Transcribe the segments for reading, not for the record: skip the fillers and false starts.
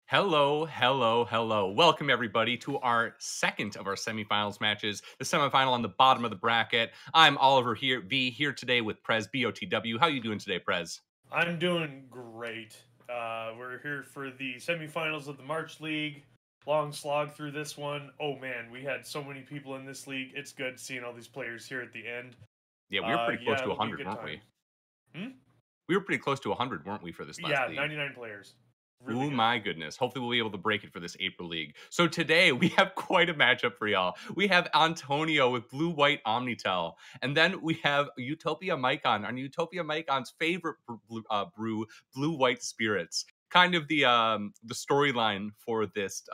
Hello, hello, hello. Welcome everybody to our second of our semifinals matches, the semifinal on the bottom of the bracket. I'm Oliver here today with Prez BOTW. How you doing today, Prez? I'm doing great. We're here for the semifinals of the March League. Long slog through this one. Oh man, we had so many people in this league. It's good seeing all these players here at the end. Yeah, we were pretty close Yeah, to it'll be a 100, good weren't time. we? We were pretty close to 100, weren't we, for this last Yeah, league? 99 players. Really Oh good. my goodness. Hopefully we'll be able to break it for this April League. So today we have quite a matchup for y'all. We have Antonio with blue-white Omnitell. And then we have Utopia Mycon on Utopia Mycon's favorite brew, blue-white spirits. Kind of the storyline for this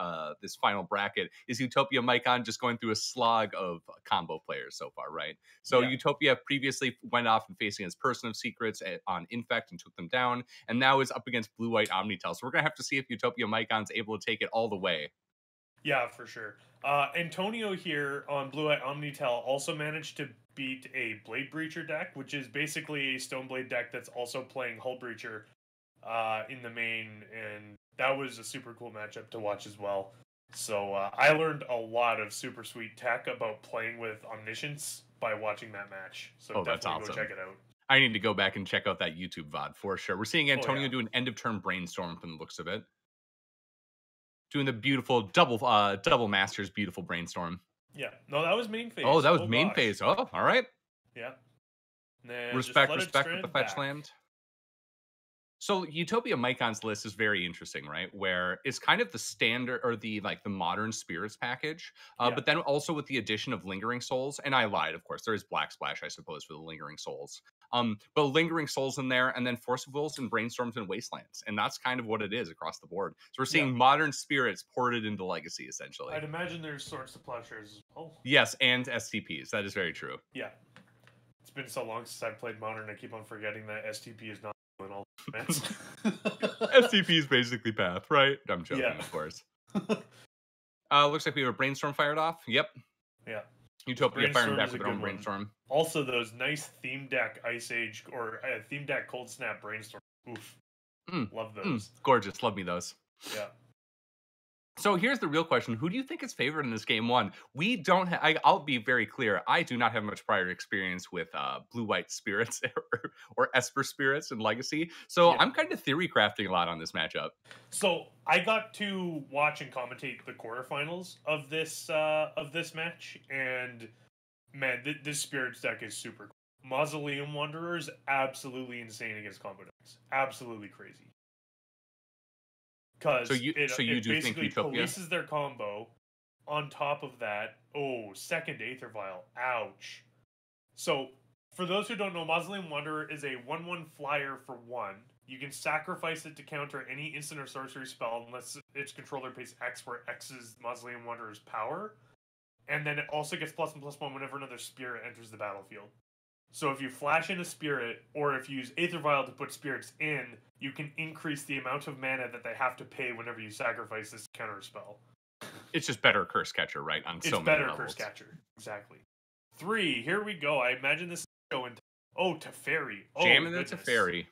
final bracket is Utopia Mycon just going through a slog of combo players so far, right? So Yeah. Utopia previously went off and facing his Person of Secrets on Infect and took them down, and now is up against Blue White Omnitell. So we're gonna have to see if Utopia Mycon's able to take it all the way. Yeah, for sure. Antonio here on Blue Eye Omnitell also managed to beat a Blade Breacher deck, which is basically a Stoneblade deck that's also playing Hull Breacher in the main, and that was a super cool matchup to watch as well. So I learned a lot of super sweet tech about playing with Omniscience by watching that match. So Oh, that's definitely go awesome. check it out. I need to go back and check out that YouTube VOD for sure. We're seeing Oh Antonio yeah, do an end of term brainstorm from the looks of it. Doing the beautiful double masters beautiful brainstorm. yeah. No, that was main Oh, phase. that was Oh main gosh. phase. Oh, all right. Yeah. And then just Respect, flooded respect with the strand fetch back. land. So Utopia Mycon's list is very interesting, right? Where it's kind of the standard or the modern spirits package, Yeah. but then also with the addition of lingering souls. And I lied, of course. There is Black Splash, I suppose, for the lingering souls. But lingering souls in there, and then force of wills and brainstorms and wastelands, and that's kind of what it is across the board. So we're Yeah. seeing modern spirits ported into Legacy, essentially. I'd imagine there's Swords to Plowshares as well. Yes, and STPs. That is very true. Yeah. It's been so long since I've played Modern, I keep on forgetting that STP is not in all formats. STP is basically Path, right? I'm joking, Yeah. of course. Looks like we have a brainstorm fired off. Yep. Yeah. Utopia firing Brainstorm back is a with their own good one. brainstorm. Also, those nice theme deck Ice Age or theme deck Cold Snap Brainstorm. Oof. Love those. Gorgeous. Love me those. Yeah. So here's the real question. Who do you think is favored in this game one? We don't I'll be very clear. I do not have much prior experience with blue-white spirits or Esper spirits in Legacy. So Yeah. I'm kind of theory crafting a lot on this matchup. So I got to watch and commentate the quarterfinals of this match, and man, this spirits deck is super cool. Mausoleum Wanderers absolutely insane against combo decks. Absolutely crazy. Because So you it do think basically Utopia? polices their combo. On top of that, second Aether Vial. Ouch. So, for those who don't know, Mausoleum Wanderer is a 1/1 flyer for 1. You can sacrifice it to counter any instant or sorcery spell unless its controller pays X, where X is Mausoleum Wanderer's power. And then it also gets +1/+1 whenever another spirit enters the battlefield. So if you flash in a spirit, or if you use Aether Vial to put spirits in, you can increase the amount of mana that they have to pay whenever you sacrifice this counter spell. It's just better Curse Catcher, right? On so many levels. Curse Catcher. Exactly. 3, here we go. I imagine this is going to... Oh, Teferi. Oh, Jamming the Teferi.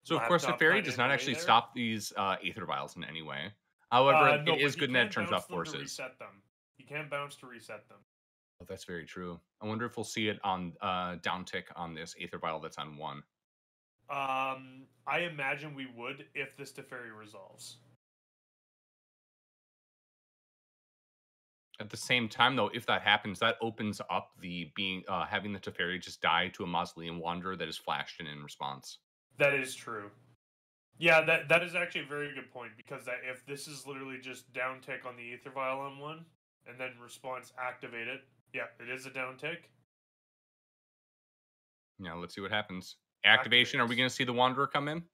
So, of course, Teferi does not actually stop these Aether Vials in any way. However, no, it is good that it turns off forces. Reset them. You can't bounce to reset them. Oh, that's very true. I wonder if we'll see it on downtick on this Aether Vial that's on 1. I imagine we would if this Teferi resolves. At the same time, though, if that happens, that opens up the having the Teferi just die to a Mausoleum Wanderer that is flashed in response. That is true. Yeah, that is actually a very good point, because if this is literally just downtick on the Aether Vial on 1, and then response activated, yeah, it is a downtick. Yeah, let's see what happens. Activation, are we going to see the Wanderer come in?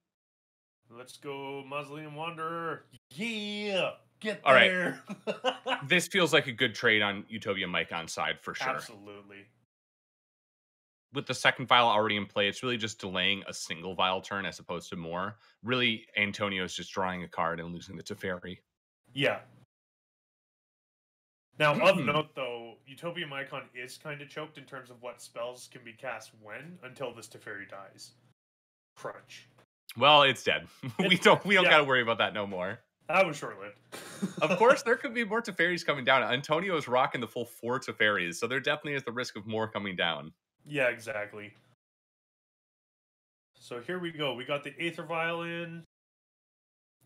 Let's go, Mausoleum Wanderer. Yeah! Get All there! Right. This feels like a good trade on Utopia Mycon's side for sure. Absolutely. With the second vial already in play, it's really just delaying a single vial turn as opposed to more. Really, Antonio's just drawing a card and losing the Teferi. Yeah. Now, of note, though, Utopia Mycon is kind of choked in terms of what spells can be cast when, until this Teferi dies. Crunch. Well, it's dead. We don't Yeah, gotta worry about that no more. that was short lived. Of course, there could be more Teferis coming down. Antonio is rocking the full 4 Teferis, so there definitely is the risk of more coming down. Yeah, exactly. So here we go. We got the Aether Vial in,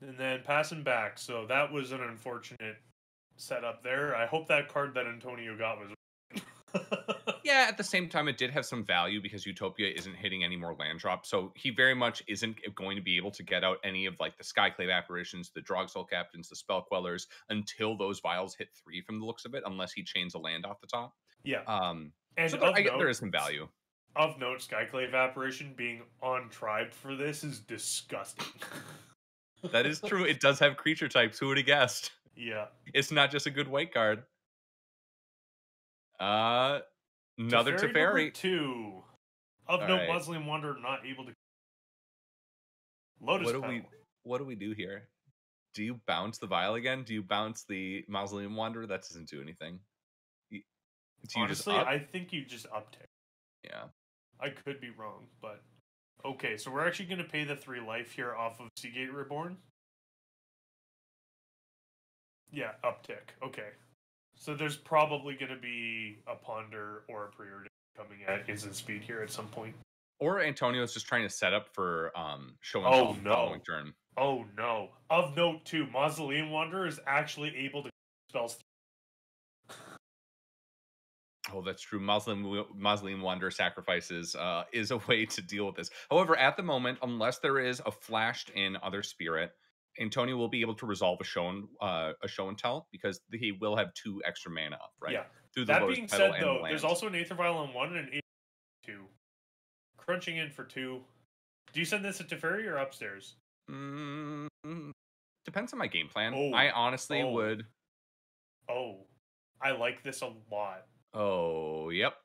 and then passing back. So that was an unfortunate setup there. I hope that card that Antonio got was. Yeah, at the same time, it did have some value because Utopia isn't hitting any more land drops, so he very much isn't going to be able to get out any of like the Skyclave apparitions, the Drogsoul Captains, the Spell Quellers until those vials hit 3 from the looks of it, unless he chains a land off the top. Yeah. Um, And so there, of I get there note, is some value. Skyclave Apparition being on-tribed for this is disgusting. That is true. It does have creature types. Who would have guessed? Yeah. It's not just a good white card. Another Teferi number Teferi. 2. Of All note, right. Mausoleum Wanderer not able to. Lotus Petal. What do we do here? Do you bounce the vial again? Do you bounce the Mausoleum Wanderer? That doesn't do anything. Do you just Honestly, up? I think you just uptick. Yeah. I could be wrong, but okay. So we're actually going to pay the 3 life here off of Seagate Reborn. Yeah, uptick. Okay. So there's probably going to be a Ponder or a Preordain coming at instant speed here at some point. Or Antonio's just trying to set up for show and Oh, tell the no. following turn. Oh no. Of note too, Mausoleum Wanderer is actually able to spells. Oh, that's true. Mausoleum Wanderer sacrifices is a way to deal with this. However, at the moment, unless there is a flashed in other spirit, Antonio will be able to resolve a show and tell because he will have 2 extra mana up, right? Yeah. Through the That Lotus being Petal said, and the though, there's lands. also an Aether Vial on 1 and an Aether 2. Crunching in for 2. Do you send this to Teferi or upstairs? Depends on my game plan. Oh. I honestly would. Oh. I like this a lot. Oh, yep.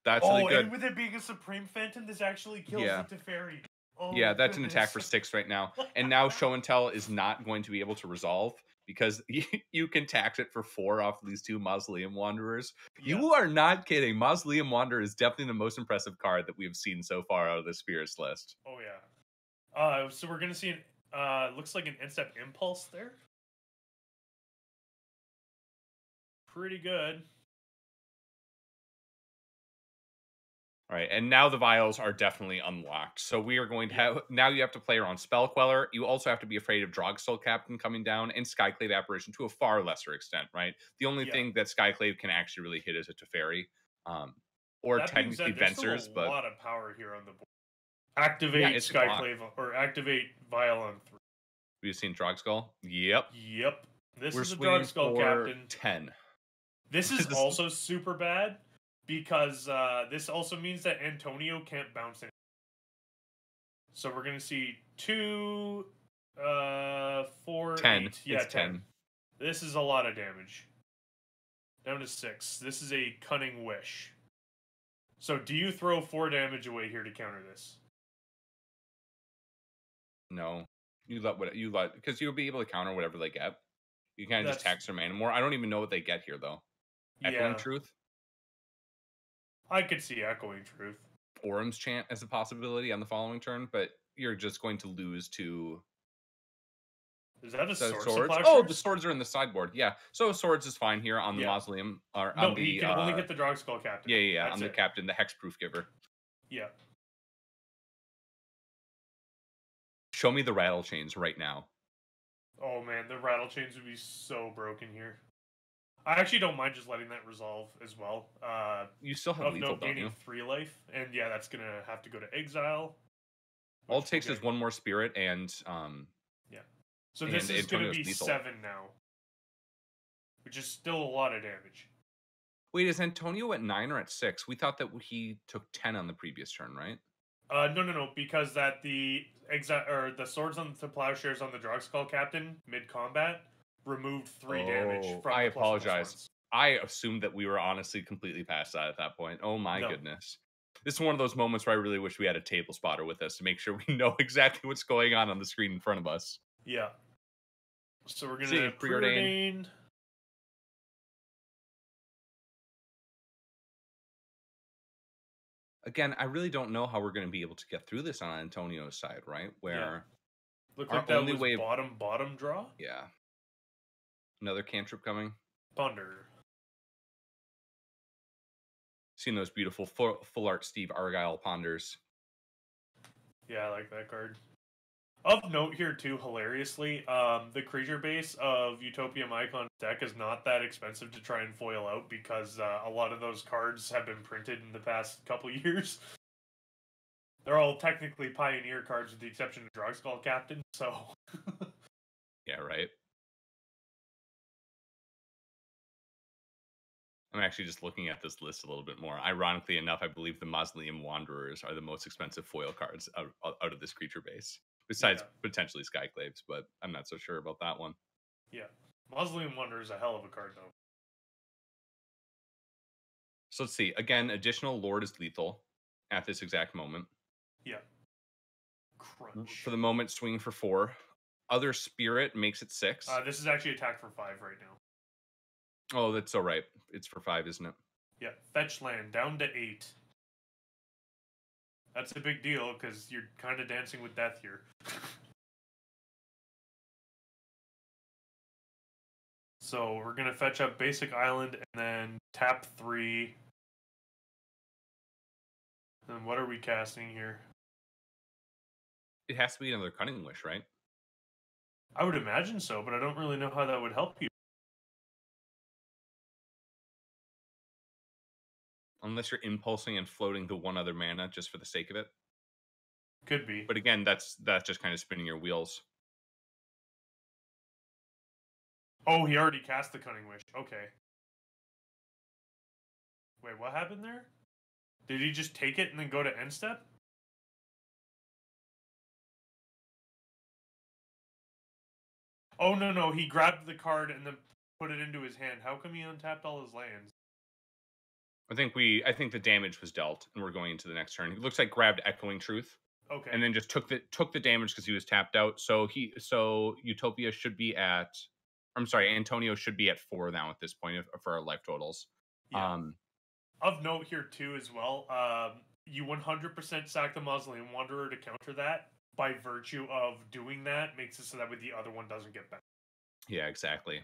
That's really good. And with it being a Supreme Phantom, this actually kills the Teferi. Oh, yeah, that's an attack for 6 right now. And now Show and Tell is not going to be able to resolve because you can tax it for 4 off of these 2 Mausoleum Wanderers. Yeah. You are not kidding. Mausoleum Wanderer is definitely the most impressive card that we have seen so far out of the Spirits list. Oh, yeah. So we're going to see looks like an Instep Impulse there. Pretty good. All right, and now the vials are definitely unlocked. So we are going to have now you have to play around Spell Queller. You also have to be afraid of Drogsoul Captain coming down and Skyclave Apparition to a far lesser extent, right? The only thing that Skyclave can actually really hit is a Teferi, or that technically Vencers. But a lot of power here on the board. Activate Skyclave or activate Vial on 3. We've seen Drogskull. Yep. This is a Drogskull Captain. 10. This is also super bad. Because this also means that Antonio can't bounce in. So we're going to see 2, 4, 10. 8. Yeah, 10. This is a lot of damage. Down to 6. This is a Cunning Wish. So do you throw 4 damage away here to counter this? No. You let because you'll be able to counter whatever they get. You kind of just tax their mana more. I don't even know what they get here though. Echoing Truth? I could see Echoing Truth. Orum's Chant as a possibility on the following turn, but you're just going to lose to... Is that a Swords? Oh, the Swords are in the sideboard. Yeah, so Swords is fine here on the Mausoleum. Or no, on the, you can only hit the Drogskull Captain. Yeah, on the Captain, the Hexproof Giver. Yeah. Show me the Rattle Chains right now. Oh man, the Rattle Chains would be so broken here. I actually don't mind just letting that resolve as well. You still have lethal, don't you? 3 life, and yeah, that's gonna have to go to exile. All it takes is 1 more spirit, and So this is gonna be lethal. 7 now, which is still a lot of damage. Wait, is Antonio at 9 or at 6? We thought that he took 10 on the previous turn, right? No, because that the Swords on the Plowshares on the Drogskull Captain mid combat removed 3 damage from I apologize. I assumed that we were honestly completely past that at that point. Oh my goodness. This is one of those moments where I really wish we had a table spotter with us to make sure we know exactly what's going on the screen in front of us. Yeah. So we're going to preordain. Again, I really don't know how we're going to be able to get through this on Antonio's side, right? Yeah. Where Looked our like that only was way of bottom draw. yeah, another cantrip coming. Ponder. Seeing those beautiful full art Steve Argyle ponders. Yeah, I like that card. Of note here too, hilariously, the creature base of Utopia Mycon's deck is not that expensive to try and foil out because a lot of those cards have been printed in the past couple years. They're all technically Pioneer cards with the exception of Drogskull Captain, so... Yeah, right. I'm actually just looking at this list a little bit more. Ironically enough, I believe the Mausoleum Wanderers are the most expensive foil cards out of this creature base, besides potentially Skyclaves, but I'm not so sure about that one. Yeah. Mausoleum Wanderer is a hell of a card, though. So let's see. Again, additional Lord is lethal at this exact moment. Yeah. Crunch. For the moment, swinging for 4. Other Spirit makes it 6. This is actually attack for 5 right now. Oh, that's all right. It's for 5, isn't it? Yeah. Fetch land down to 8. That's a big deal because you're kind of dancing with death here. So we're going to fetch up Basic Island and then tap 3. And what are we casting here? It has to be another Cunning Wish, right? I would imagine so, but I don't really know how that would help you. Unless you're impulsing and floating the one other mana just for the sake of it. Could be. But again, that's just kind of spinning your wheels. Oh, he already cast the Cunning Wish. Okay. Wait, what happened there? Did he just take it and then go to end step? Oh, no. He grabbed the card and then put it into his hand. How come he untapped all his lands? I think the damage was dealt, and we're going into the next turn. It looks like grabbed Echoing Truth. Okay. And then just took the damage because he was tapped out. So Utopia should be at, I'm sorry, Antonio should be at 4 now at this point for our life totals. Yeah. Of note here too as well, you 100% sack the Mausoleum Wanderer to counter that. By virtue of doing that, makes it so that way the other one doesn't get back. Yeah, exactly.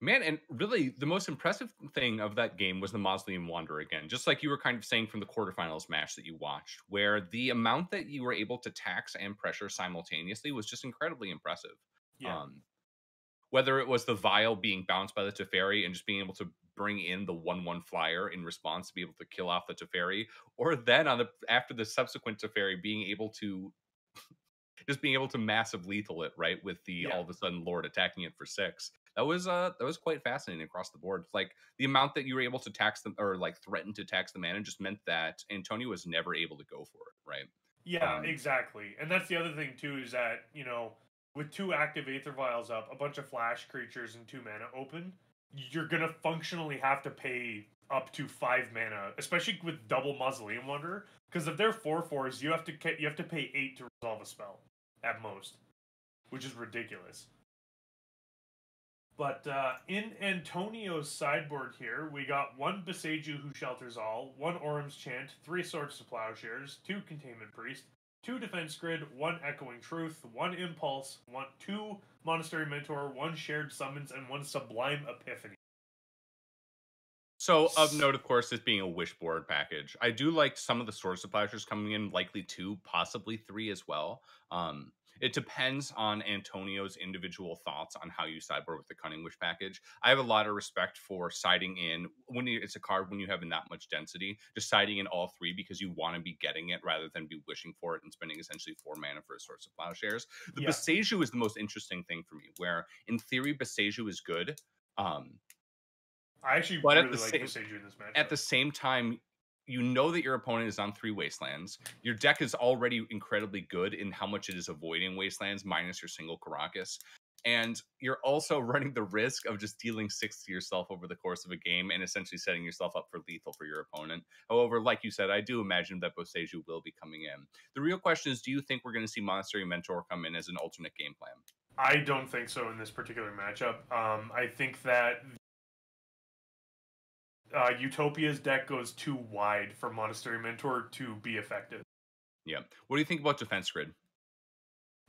Man, and really, the most impressive thing of that game was the Mausoleum Wanderer again. Just like you were kind of saying from the quarterfinals match that you watched, where the amount that you were able to tax and pressure simultaneously was just incredibly impressive. Yeah. Whether it was the Vial being bounced by the Teferi and just being able to bring in the 1/1 flyer in response to be able to kill off the Teferi, or then after the subsequent Teferi being able to massive lethal it, right, with the all of a sudden Lord attacking it for 6. That was quite fascinating across the board. Like the amount that you were able to tax them or like threaten to tax the mana just meant that Antonio was never able to go for it, right? Yeah, exactly. And that's the other thing too, is that, with 2 active Aether Vials up, a bunch of flash creatures and 2 mana open, you're gonna functionally have to pay up to 5 mana, especially with double Mausoleum Wanderer. Because if they're 4/4s, you have to pay 8 to resolve a spell at most, which is ridiculous. But in Antonio's sideboard here, we got 1 Boseiju Who Shelters All, 1 Orum's Chant, 3 Swords to Plowshares, 2 Containment Priest, 2 Defense Grid, 1 Echoing Truth, 1 Impulse, 2 Monastery Mentor, 1 Shared Summons, and 1 Sublime Epiphany. So of note, of course, this being a wish board package, I do like some of the Swords to Plowshares coming in, likely 2, possibly 3 as well. It depends on Antonio's individual thoughts on how you sideboard with the Cunning Wish package. I have a lot of respect for siding in it's a card when you have that much density, just siding in all 3 because you want to be getting it rather than be wishing for it and spending essentially 4 mana for a Swords to Plowshares. The Boseiju is the most interesting thing for me, where in theory Boseiju is good. I actually really like Boseiju in this match. At the same time, you know that your opponent is on 3 Wastelands. Your deck is already incredibly good in how much it is avoiding Wastelands minus your single Karakas. And you're also running the risk of just dealing 6 to yourself over the course of a game and essentially setting yourself up for lethal for your opponent. However, like you said, I do imagine that Boseiju will be coming in. The real question is, do you think we're going to see Monastery Mentor come in as an alternate game plan? I don't think so in this particular matchup. I think that Utopia's deck goes too wide for Monastery Mentor to be effective. Yeah. What do you think about Defense Grid?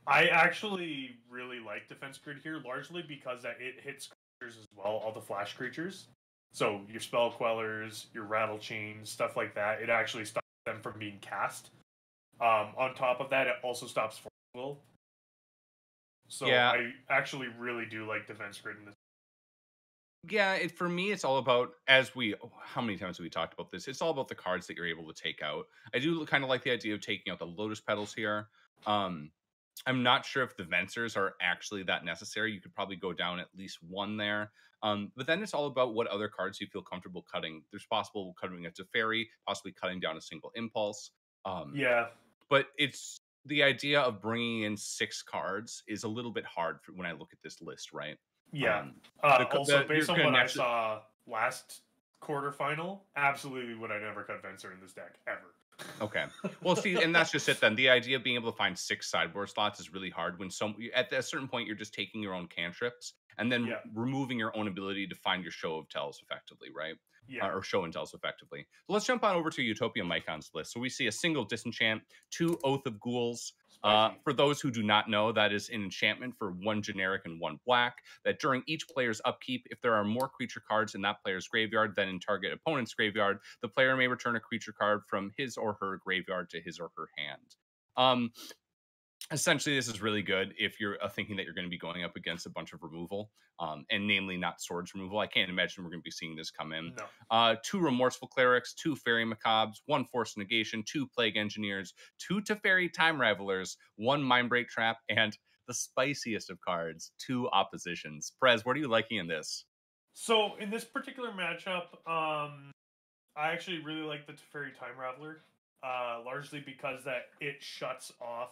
I actually really like Defense Grid here, largely because that it hits creatures as well, all the flash creatures. So your Spell Quellers, your Rattle Chains, stuff like that. It actually stops them from being cast. On top of that, it also stops Force Will. So Yeah. I actually really do like Defense Grid in this. Yeah, for me, it's all about how many times have we talked about this? It's all about the cards that you're able to take out. I do kind of like the idea of taking out the Lotus Petals here. Um, I'm not sure if the Vencers are actually that necessary. You could probably go down at least one there. But then it's all about what other cards you feel comfortable cutting. There's possible cutting a Teferi, possibly cutting down a single Impulse. Yeah, But it's the idea of bringing in 6 cards is a little bit hard when I look at this list, right? yeah. Um, Also, you're based on going to what I naturally. saw last quarterfinal, absolutely would I never cut Venser in this deck ever. Okay. Well, see, and that's just it then. The idea of being able to find 6 sideboard slots is really hard when at a certain point you're just taking your own cantrips and then Yeah, removing your own ability to find your show of tells effectively, right? yeah, Or show and tells effectively. So let's jump on over to Utopia Mycon's list. So we see a single disenchant, 2 Oath of Ghouls. spicy. For those who do not know, that is an enchantment for 1 generic and 1 black. That during each player's upkeep, if there are more creature cards in that player's graveyard than in target opponent's graveyard, the player may return a creature card from his or her graveyard to his or her hand. Um, Essentially, this is really good if you're thinking that you're going to be going up against a bunch of removal, and namely not swords removal. I can't imagine we're going to be seeing this come in. No. 2 Remorseful Clerics, 2 Fairy Macabres, 1 Force Negation, 2 Plague Engineers, 2 Teferi Time Ravelers, 1 Mindbreak Trap, and the spiciest of cards, 2 Oppositions. Prez, what are you liking in this? So in this particular matchup, I actually really like the Teferi Time Raveler, largely because that it shuts off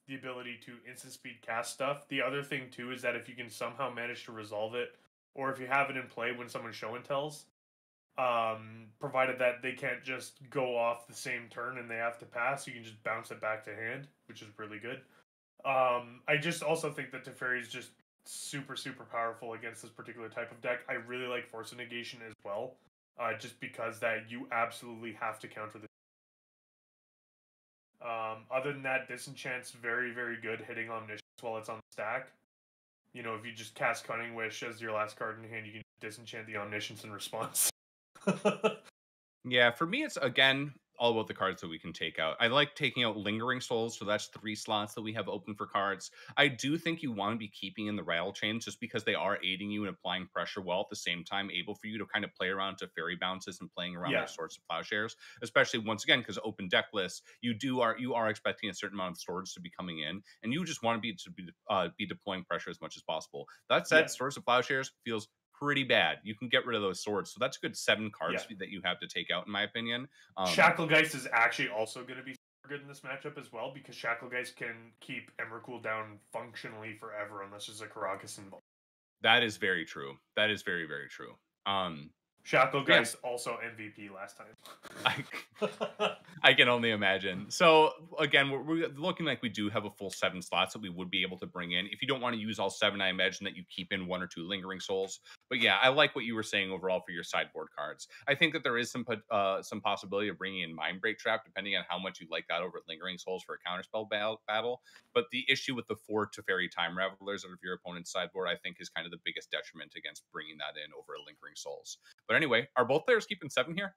the ability to instant speed cast stuff. The other thing too is that if you can somehow manage to resolve it, or if you have it in play when someone show and tells, provided that they can't just go off the same turn and they have to pass, you can just bounce it back to hand, which is really good. I just also think that Teferi is just super, super powerful against this particular type of deck. I really like Force of Negation as well, just because that you absolutely have to counter the. Other than that, Disenchant's very, very good hitting Omniscience while it's on the stack. You know, if you just cast Cunning Wish as your last card in hand, you can disenchant the Omniscience in response. Yeah, for me, it's again all about the cards that we can take out. I like taking out Lingering Souls, so that's 3 slots that we have open for cards. I do think you want to be keeping in the Rattle Chains just because they are aiding you in applying pressure while at the same time able for you to kind of play around to fairy bounces and playing around Yeah, their Swords of Plowshares. Especially once again because open deck lists, you are expecting a certain amount of swords to be coming in, and you just want to be deploying pressure as much as possible. That yeah, said, Swords of Plowshares feels pretty bad. You can get rid of those swords. So that's a good 7 yeah. cards that you have to take out, in my opinion. Shacklegeist is actually also going to be super good in this matchup as well because Shacklegeist can keep Emrakul down functionally forever unless there's a Karakas involved. That is very true. That is very, very true. Yeah, Shacklegeist also MVP last time. I, I can only imagine. So again, we're looking like we do have a full 7 slots that we would be able to bring in. If you don't want to use all 7, I imagine that you keep in 1 or 2 Lingering Souls. But yeah, I like what you were saying overall for your sideboard cards. I think that there is some possibility of bringing in Mindbreak Trap, depending on how much you like that over Lingering Souls for a counterspell battle. But the issue with the 4 Teferi Time Ravelers out of your opponent's sideboard, I think, is kind of the biggest detriment against bringing that in over a Lingering Souls. But anyway, are both players keeping 7 here?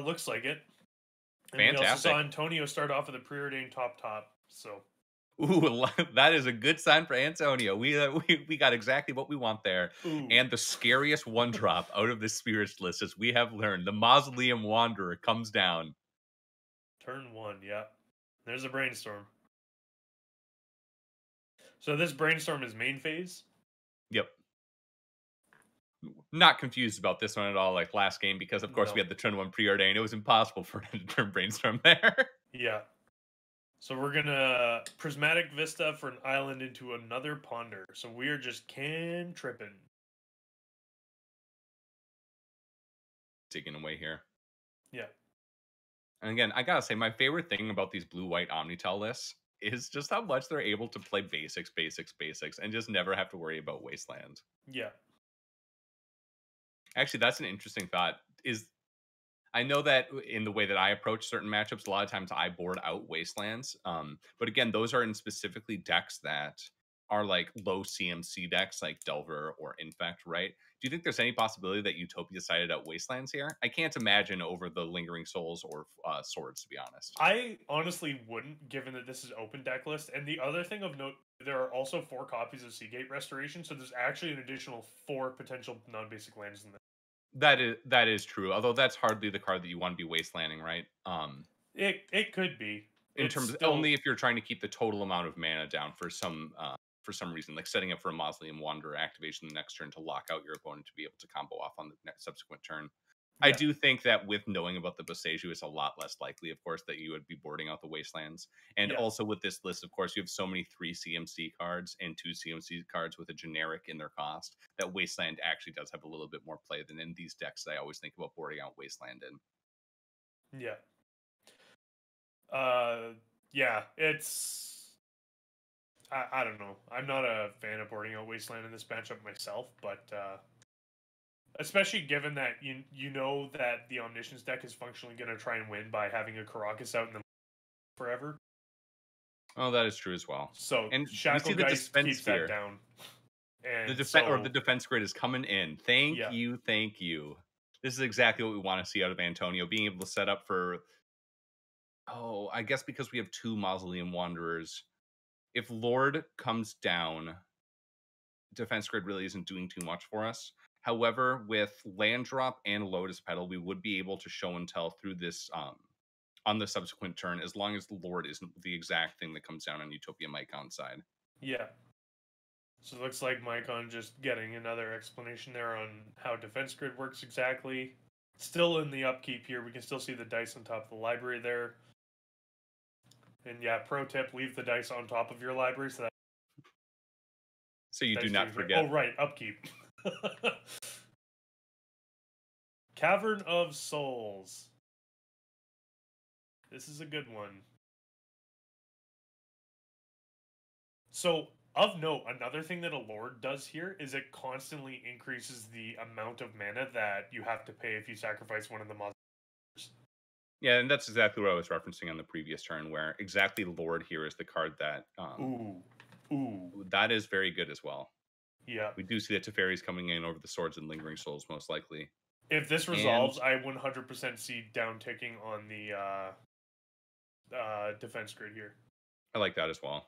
Looks like it. And we also Fantastic. saw Antonio start off with a preordained top. So Ooh, that is a good sign for Antonio. We got exactly what we want there. ooh, And the scariest 1 drop out of the Spirits list, as we have learned, the Mausoleum Wanderer comes down. turn 1, yeah. There's a brainstorm. So this brainstorm is main phase. Yep. Not confused about this one at all, like last game, because of course we No. had the turn 1 preordained. It was impossible for him to turn Brainstorm there. Yeah. So we're gonna Prismatic Vista for an island into another ponder. So we are just tripping. Digging away here. Yeah. And again, I gotta say, my favorite thing about these blue-white Omnitell lists is just how much they're able to play basics, and just never have to worry about Wasteland. Yeah. Actually, that's an interesting thought. I know that in the way that I approach certain matchups, a lot of times I board out Wastelands. But again, those are in specifically decks that are like low CMC decks, like Delver or Infect, right? Do you think there's any possibility that Utopia sided out Wastelands here? I can't imagine over the Lingering Souls or Swords, to be honest. I honestly wouldn't, given that this is open deck list. And the other thing of note, there are also 4 copies of Seagate Restoration, so there's actually an additional 4 potential non-basic lands in there. That is true. Although that's hardly the card that you want to be wastelanding, right? It could be. In It's terms of still only if you're trying to keep the total amount of mana down for some reason, like setting up for a Mausoleum Wanderer activation the next turn to lock out your opponent to be able to combo off on the next subsequent turn. I yeah. do think that with knowing about the Boseiju, it's a lot less likely, of course, that you would be boarding out the Wastelands. And Yeah. also with this list, of course, you have so many 3 CMC cards and 2 CMC cards with a generic in their cost that Wasteland actually does have a little bit more play than in these decks that I always think about boarding out Wasteland in. Yeah. Uh yeah, it's I don't know. I'm not a fan of boarding out Wasteland in this matchup myself, but especially given that you know that the Omniscience deck is functionally going to try and win by having a Karakas out in the forever. Oh, that is true as well. So And we see the Shacklegeist dispense keeps that here. down. The And defense or so the defense grid is coming in. Thank yeah. you, thank you. This is exactly what we want to see out of Antonio, being able to set up for. Oh, I guess because we have 2 Mausoleum Wanderers. If Lord comes down, defense grid really isn't doing too much for us. However, with land drop and Lotus Petal, we would be able to show and tell through this on the subsequent turn, as long as the Lord isn't the exact thing that comes down on Utopia Mycon's side. Yeah. So it looks like Mycon just getting another explanation there on how defense grid works exactly. Still in the upkeep here, we can still see the dice on top of the library there. And yeah, pro tip, leave the dice on top of your library so that So you do dice not doing forget. oh right, upkeep. Cavern of Souls. This is a good one. So, of note, another thing that a Lord does here is it constantly increases the amount of mana that you have to pay if you sacrifice one of the monsters. Yeah, and that's exactly what I was referencing on the previous turn, where exactly Lord here is the card that Ooh. that is very good as well. Yeah. We do see that Teferi's coming in over the Swords and Lingering Souls, most likely. If this And resolves, I 100% see down ticking on the defense grid here. I like that as well.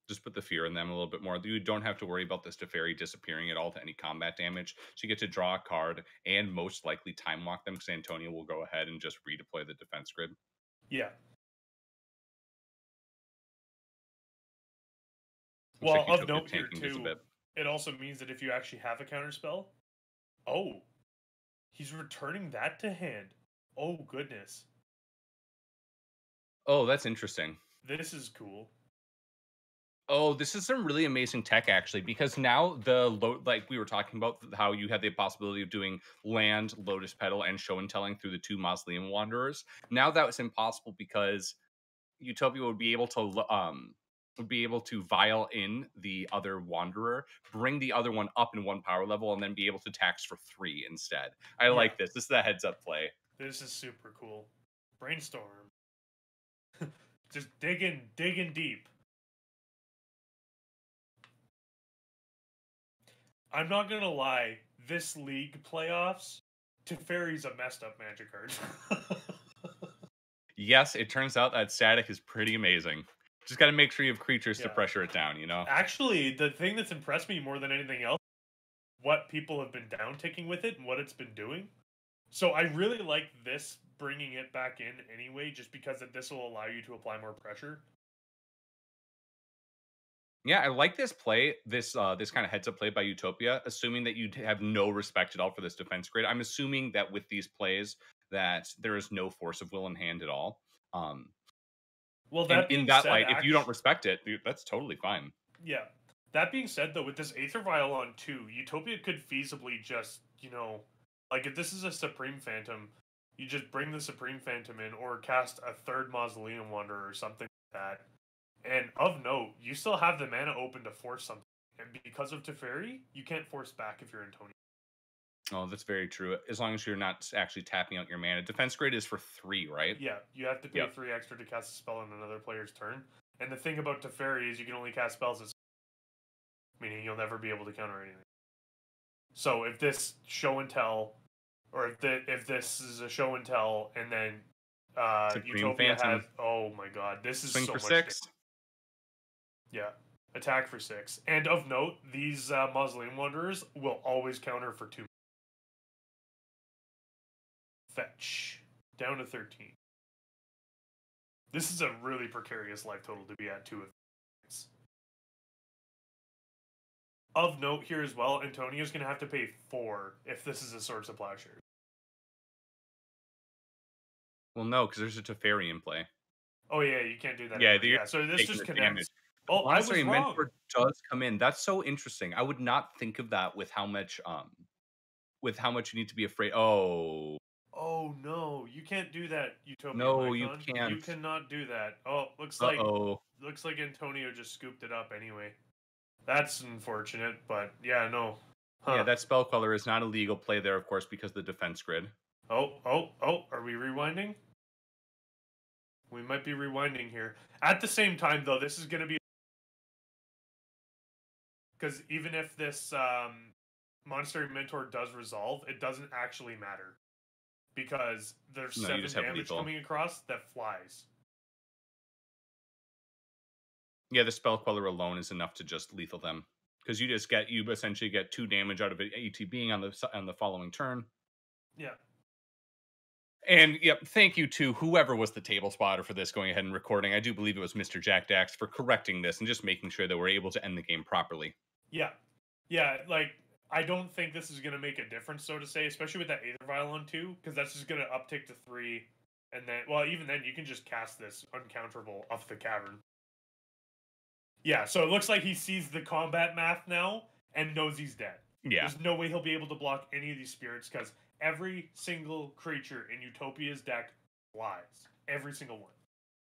Just put the fear in them a little bit more. You don't have to worry about this Teferi disappearing at all to any combat damage. So you get to draw a card and most likely time lock them, because Antonio will go ahead and just redeploy the defense grid. Yeah. Looks Well, like of Utopia's note here tanking just a too, bit. it also means that if you actually have a counter spell, oh, he's returning that to hand. Oh goodness, Oh, that's interesting. this is cool. Oh, this is some really amazing tech, actually, because now like we were talking about how you had the possibility of doing land, Lotus Petal, and show and telling through the 2 Mausoleum Wanderers. Now that was impossible because Utopia would be able to vial in the other Wanderer, bring the other one up in 1 power level, and then be able to tax for 3 instead. I Yeah. like this. This is a heads up play. This is super cool. Brainstorm. Just digging deep. I'm not gonna lie, this league playoffs, Teferi's a messed up Magic card. Yes, it turns out that static is pretty amazing. Just got to make sure you have creatures to Yeah. pressure it down, you know? Actually, the thing that's impressed me more than anything else, what people have been down ticking with it and what it's been doing. So I really like this bringing it back in anyway, just because this will allow you to apply more pressure. Yeah, I like this play, this kind of heads up play by Utopia, assuming that you have no respect at all for this defense grid. I'm assuming that with these plays that there is no force of will in hand at all. Well, And that in being that said, light, if you don't respect it, dude, that's totally fine. yeah. That being said, though, with this Aether Vial on 2, Utopia could feasibly just, like if this is a Supreme Phantom, you just bring the Supreme Phantom in or cast a 3rd Mausoleum Wanderer or something like that. And of note, you still have the mana open to force something. And because of Teferi, you can't force back if you're Antonio. Oh, that's very true. As long as you're not actually tapping out your mana. Defense grade is for 3, right? Yeah, you have to pay Yep. 3 extra to cast a spell on another player's turn. And the thing about Teferi is you can only cast spells, meaning you'll never be able to counter anything. So if this show and tell, or if this is a show and tell, and then Supreme Utopia has, Phantom. oh my god, this is Swing so for much damage. 6. Yeah, attack for 6. And of note, these Mausoleum Wanderers will always counter for 2. Fetch down to 13. This is a really precarious life total to be at 2 of these. Of note here as well, Antonio's going to have to pay 4 if this is a Swords of Plowshares. Well, no, because there's a Teferi in play. Oh yeah, you can't do that. Yeah, Anymore. you're Yeah, so this taking just the connects. damage. Oh, I was Monster wrong. Mentor does come in. That's so interesting. I would not think of that with how much you need to be afraid. Oh. Oh no, you can't do that, Utopia No, you Mycon. You can't. cannot do that. Oh, looks Uh-oh. like Antonio just scooped it up anyway. That's unfortunate, but yeah, no. Huh. Yeah, that Spell Queller is not a legal play there, of course, because of the defense grid. Oh, are we rewinding? We might be rewinding here. At the same time, though, this is going to be... Because even if this Monster Mentor does resolve, it doesn't actually matter. Because there's No, 7 you just have damage lethal. coming across that flies. Yeah, the Spell Queller alone is enough to just lethal them. Because you essentially get 2 damage out of it ATBing on the following turn. Yeah. And yep, thank you to whoever was the table spotter for this going ahead and recording. I do believe it was Mr. Jack Dax for correcting this and just making sure that we're able to end the game properly. Yeah. Yeah, like, I don't think this is going to make a difference, so to say, especially with that Aether Vial on 2, because that's just going to uptick to 3. And then, well, even then, you can just cast this uncounterable off the cavern. Yeah, so it looks like he sees the combat math now and knows he's dead. Yeah. There's no way he'll be able to block any of these spirits because every single creature in Utopia's deck flies. Every single one.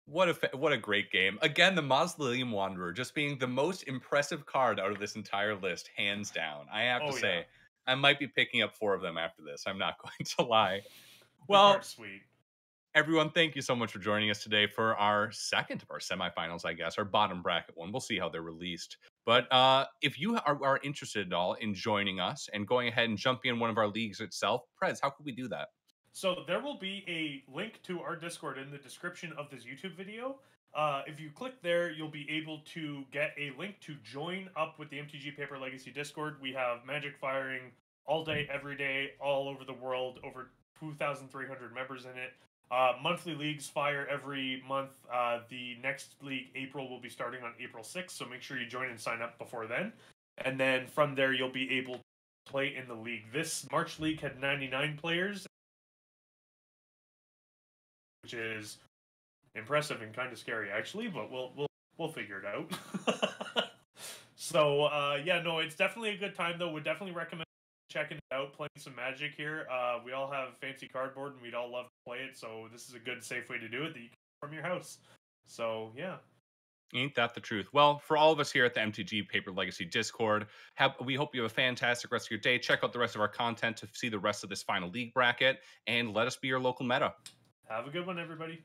What a great game. Again, the Mausoleum Wanderer just being the most impressive card out of this entire list, hands down. I have to say, I might be picking up 4 of them after this. I'm not going to lie. Well, sweet. Everyone, thank you so much for joining us today for our second of our semifinals, I guess, our bottom bracket one. We'll see how they're released. But if you are interested at all in joining us and going ahead and jumping in one of our leagues itself, Prez, how could we do that? So there will be a link to our Discord in the description of this YouTube video. If you click there, you'll be able to get a link to join up with the MTG Paper Legacy Discord. We have Magic firing all day, every day, all over the world, over 2,300 members in it. Monthly leagues fire every month. The next league, April, will be starting on April 6th, so make sure you join and sign up before then. And then from there, you'll be able to play in the league. This March league had 99 players, which is impressive and kind of scary, actually, but we'll figure it out. So, yeah, no, it's definitely a good time, though. Would definitely recommend checking it out, playing some Magic here. We all have fancy cardboard, and we'd all love to play it, so this is a good, safe way to do it that you can from your house. So, yeah. Ain't that the truth? Well, for all of us here at the MTG Paper Legacy Discord, we hope you have a fantastic rest of your day. Check out the rest of our content to see the rest of this final league bracket, and let us be your local meta. Have a good one, everybody.